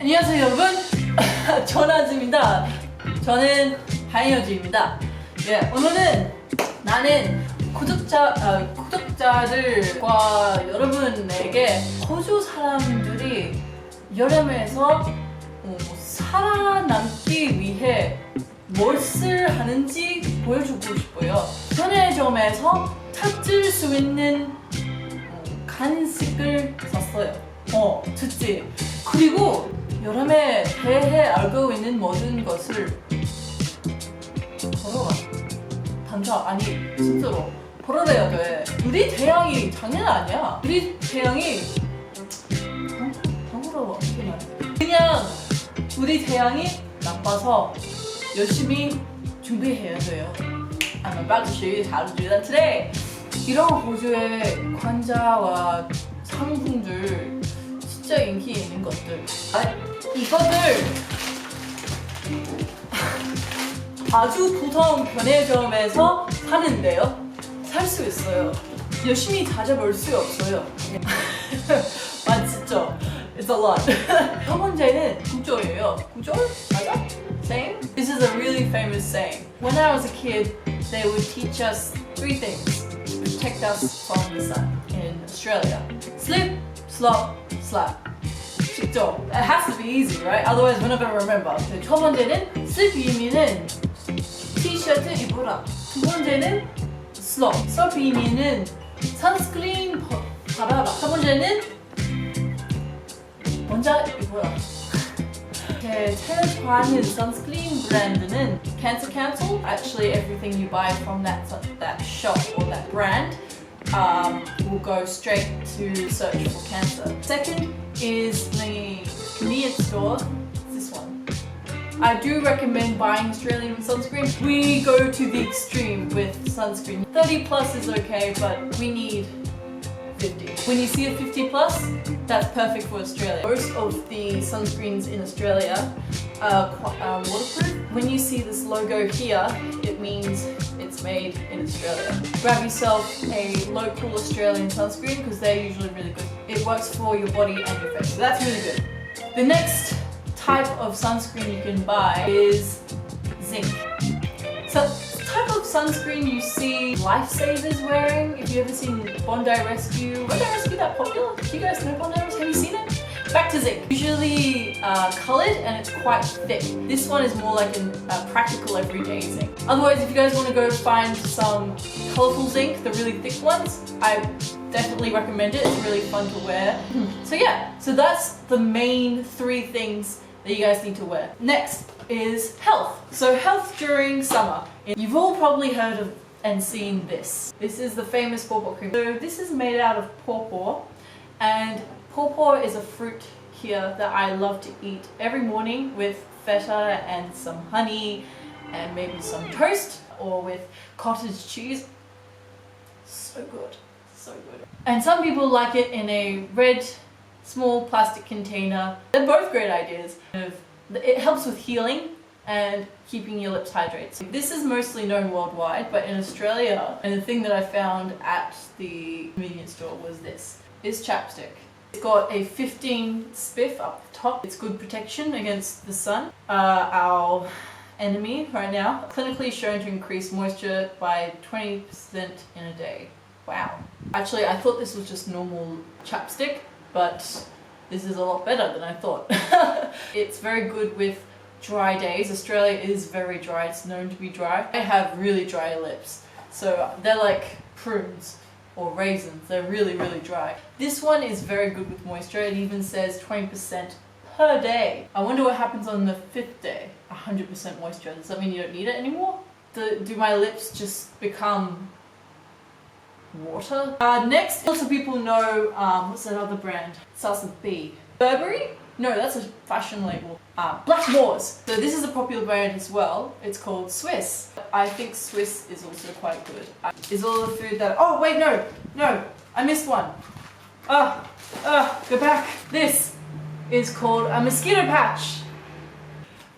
안녕하세요 여러분. 전하즈입니다. 저는 하얀여자입니다. 예, 오늘은 나는 구독자들과 여러분에게 호주 사람들이 여름에서 살아남기 위해 무엇을 하는지 보여주고 싶어요. 편의점에서 찾을 수 있는 간식을 샀어요. 좋지. 그리고 여름에 대해 알고 있는 모든 것을 걸어라. 단자 아니 진짜로 걸어내야 돼. 우리 태양이 장난 아니야. 우리 태양이 방구로 그냥 우리 태양이 나빠서 열심히 준비해야 돼요. I'm about to show you how to do that today. 이런 호주의 관자와 상품들 진짜 인기 있는 것들. 이거들 아주 보통 편의점에서 사는데요. 살 수 있어요. 열심히 찾아볼 수 없어요. 진짜 It's a lot. 첫 번째는 구조예요. 구조? 맞아? Saying? This is a really famous saying. When I was a kid, they would teach us three things to protect us from the sun in Australia. Slip, slop, slap. 쉽죠? It has to be easy, right? Otherwise we're not going to remember. 첫 번째는 slip 의미는 티셔츠 입어라. 두 번째는 slop. slop 의미는 선스크린 바라라. 세 번째는 먼저 입어라. 제일 좋아하는 선스크린 브랜드는 Cancer Cancel. Actually, everything you buy from that shop or that brand will go straight to search for cancer. Second is the convenience store. This one. I do recommend buying Australian sunscreen. We go to the extreme with sunscreen. 30 plus is okay, but we need 50. When you see a 50 plus, that's perfect for Australia. Most of the sunscreens in Australia are waterproof. When you see this logo here, it means it's made in Australia. Grab yourself a local Australian sunscreen because they're usually really good. It works for your body and your face, so that's really good. The next type of sunscreen you can buy is Zinc. So type of sunscreen you see lifesavers wearing. If you ever seen Bondi Rescue that popular? Do you guys know Bondi Rescue? Have you seen it? Back to Zinc. Usually coloured and it's quite thick. This one is more like a practical everyday Zinc. Otherwise, if you guys want to go find some colourful Zinc, the really thick ones, I definitely recommend it. It's really fun to wear. So yeah, so that's the main three things that you guys need to wear. Next is health. So health during summer. You've all probably heard of and seen this. This is the famous pawpaw cream. So this is made out of pawpaw, and pawpaw is a fruit here that I love to eat every morning with feta and some honey and maybe some toast or with cottage cheese. So good, so good. And some people like it in a red small plastic container. They're both great ideas. It helps with healing and keeping your lips hydrated. This is mostly known worldwide, but in Australia, and the thing that I found at the convenience store was this. Is Chapstick. It's got a 15 spiff up the top. It's good protection against the sun. Our enemy right now. Clinically shown to increase moisture by 20% in a day. Wow. Actually, I thought this was just normal chapstick, but this is a lot better than I thought. It's very good with dry days. Australia is very dry. It's known to be dry. I have really dry lips. So they're like prunes or raisins. They're really, really dry. This one is very good with moisture. It even says 20% per day. I wonder what happens on the 5th day. 100% moisture. Does that mean you don't need it anymore? Do my lips just become water? Next, lots of people know, what's that other brand? It starts with B. Burberry? No, that's a fashion label. Blackmore's. So this is a popular brand as well. It's called Swiss. I think Swiss is also quite good. Is all the food that... Oh, wait, no, I missed one. Go back. This is called a Mosquito Patch.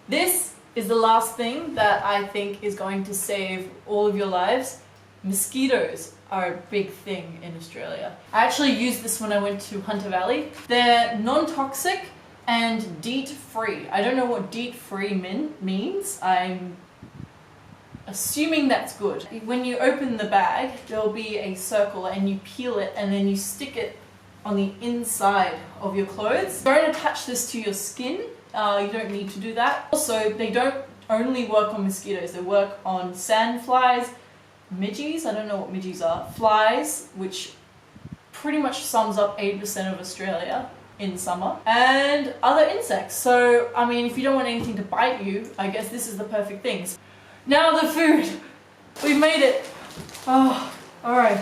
This is the last thing that I think is going to save all of your lives. Mosquitoes are a big thing in Australia. I actually used this when I went to Hunter Valley. They're non-toxic, and DEET free. I don't know what DEET free means. I'm assuming that's good. When you open the bag, there'll be a circle and you peel it and then you stick it on the inside of your clothes. Don't attach this to your skin. You don't need to do that. Also, they don't only work on mosquitoes. They work on sand flies, midges, I don't know what midges are, flies, which pretty much sums up 80% of Australia in summer, and other insects. So, I mean, if you don't want anything to bite you, I guess this is the perfect thing. Now the food! We've made it! Oh, alright.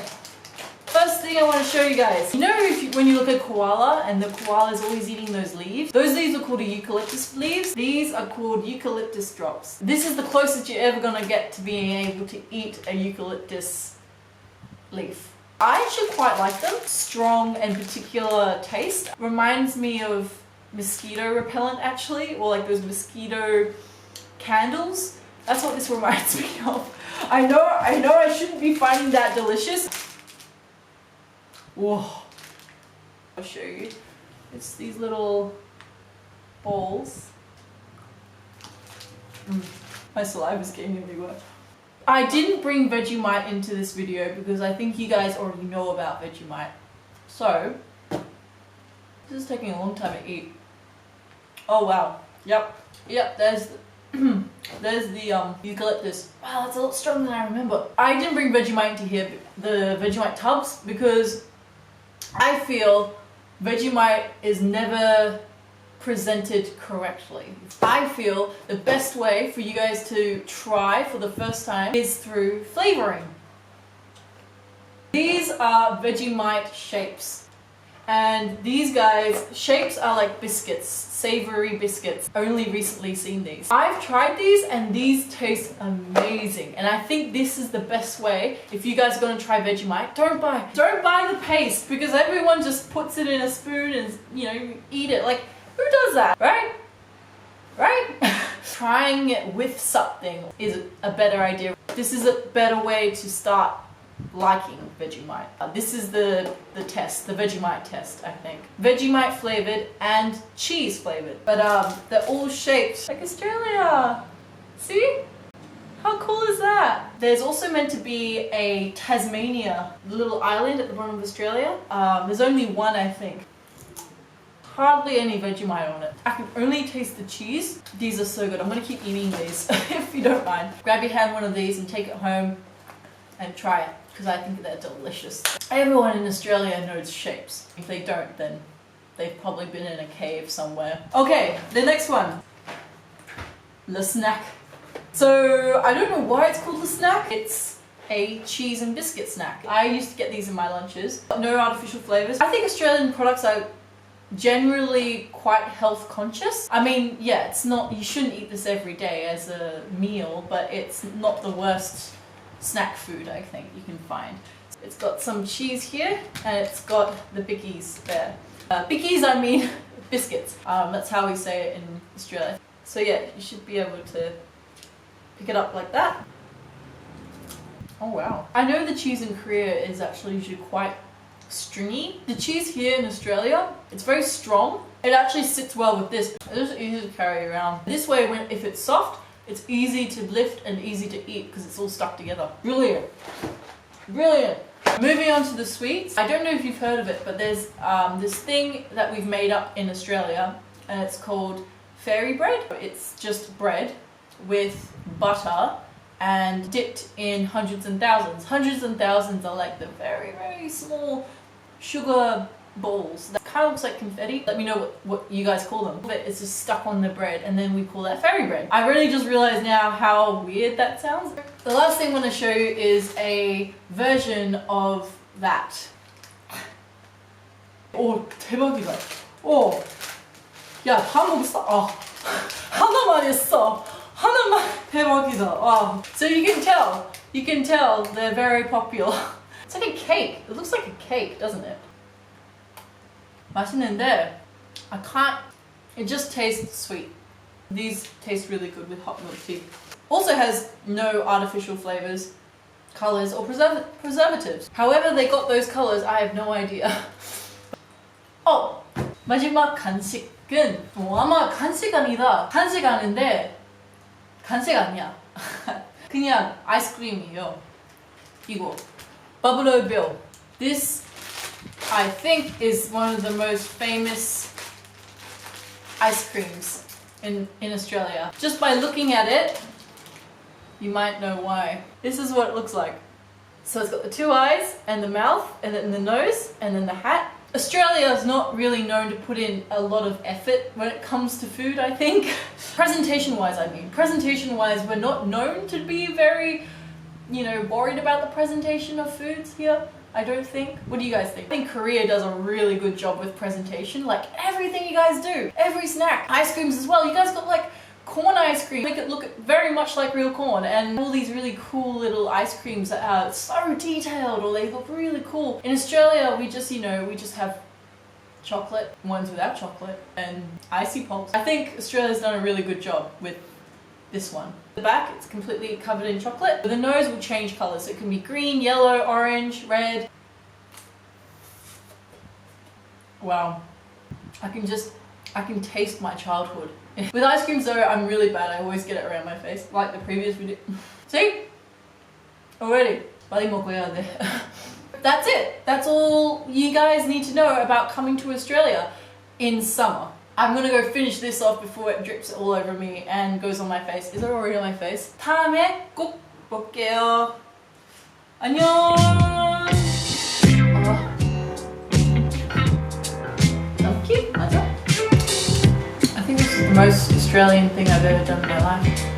First thing I want to show you guys. You know when you look at koala and the koala is always eating those leaves are called eucalyptus leaves. These are called eucalyptus drops. This is the closest you're ever going to get to being able to eat a eucalyptus leaf. I actually quite like them. Strong and particular taste. Reminds me of mosquito repellent actually, or like those mosquito candles. That's what this reminds me of. I know I shouldn't be finding that delicious. Whoa. I'll show you. It's these little balls. My saliva's getting everywhere. I didn't bring Vegemite into this video because I think you guys already know about Vegemite. So, this is taking a long time to eat. Oh wow. Yep, there's the eucalyptus. Wow, that's a lot stronger than I remember. I didn't bring Vegemite into here, the Vegemite tubs, because I feel Vegemite is never presented correctly. I feel the best way for you guys to try for the first time is through flavoring. These are Vegemite Shapes. And these guys, shapes are like biscuits, savory biscuits. Only recently seen these. I've tried these and these taste amazing. And I think this is the best way. If you guys are gonna try Vegemite, don't buy the paste, because everyone just puts it in a spoon and, you know, eat it. Like, who does that, right? Trying it with something is a better idea. This is a better way to start liking Vegemite. This is the test, the Vegemite test, I think. Vegemite flavored and cheese flavored. But they're all shaped like Australia. See? How cool is that? There's also meant to be a Tasmania, little island at the bottom of Australia. There's only one, I think. Hardly any Vegemite on it. I can only taste the cheese. These are so good. I'm gonna keep eating these if you don't mind. Grab your hand one of these and take it home and try it, because I think they're delicious. Everyone in Australia knows shapes. If they don't, then they've probably been in a cave somewhere. Okay, the next one. Le snack. So, I don't know why it's called the snack. It's a cheese and biscuit snack. I used to get these in my lunches. No artificial flavors. I think Australian products are generally quite health conscious. I mean, yeah, it's not, you shouldn't eat this every day as a meal, but it's not the worst snack food I think you can find. It's got some cheese here and it's got the bickies there. Bickies, I mean biscuits. That's how we say it in Australia. So yeah, you should be able to pick it up like that. Oh wow. I know the cheese in Korea is actually usually quite stringy. The cheese here in Australia, it's very strong. It actually sits well with this. It's just easy to carry around. This way, if it's soft, it's easy to lift and easy to eat because it's all stuck together. Brilliant. Brilliant. Moving on to the sweets. I don't know if you've heard of it, but there's this thing that we've made up in Australia and it's called fairy bread. It's just bread with butter and dipped in hundreds and thousands. Hundreds and thousands are like the very, very small sugar balls. That kind of looks like confetti. Let me know what you guys call them. It's just stuck on the bread and then we call that fairy bread. I really just realized now how weird that sounds. The last thing I want to show you is a version of that. 오, 대박이다. 오, 야, 다 먹었어. 하나만 했어. 하나만. 대박이다. Wow. So you can tell they're very popular. It's like a cake. It looks like a cake, doesn't it? 맛있는데 it just tastes sweet. These taste really good with hot milk tea. Also has no artificial flavors, colors or preservatives. However they got those colors, I have no idea. Oh, 마지막 간식은 아마 간식 아니다. 간식 아닌데 간식 아니야. 그냥 아이스크림이에요. 이거 Buffalo Bill. This I think is one of the most famous ice creams in Australia. Just by looking at it, you might know why. This is what it looks like. So it's got the two eyes and the mouth and then the nose and then the hat. Australia is not really known to put in a lot of effort when it comes to food, I think. Presentation-wise, I mean. Presentation-wise, we're not known to be very, worried about the presentation of foods here. I don't think. What do you guys think? I think Korea does a really good job with presentation. Like everything you guys do. Every snack. Ice creams as well. You guys got like corn ice cream. Make it look very much like real corn. And all these really cool little ice creams that are so detailed or they look really cool. In Australia, we just, we just have chocolate, ones without chocolate, and icy pops. I think Australia's done a really good job with this one. The back, it's completely covered in chocolate. The nose will change colours. So it can be green, yellow, orange, red. Wow. I can taste my childhood. With ice creams though, I'm really bad. I always get it around my face, like the previous video. See? Already. 빨리 먹어야 돼. That's it. That's all you guys need to know about coming to Australia in summer. I'm gonna go finish this off before it drips all over me and goes on my face. Is it already on my face? 다음에 꼭 볼게요. 안녕. Thank you. 맞아? I think this is the most Australian thing I've ever done in my life.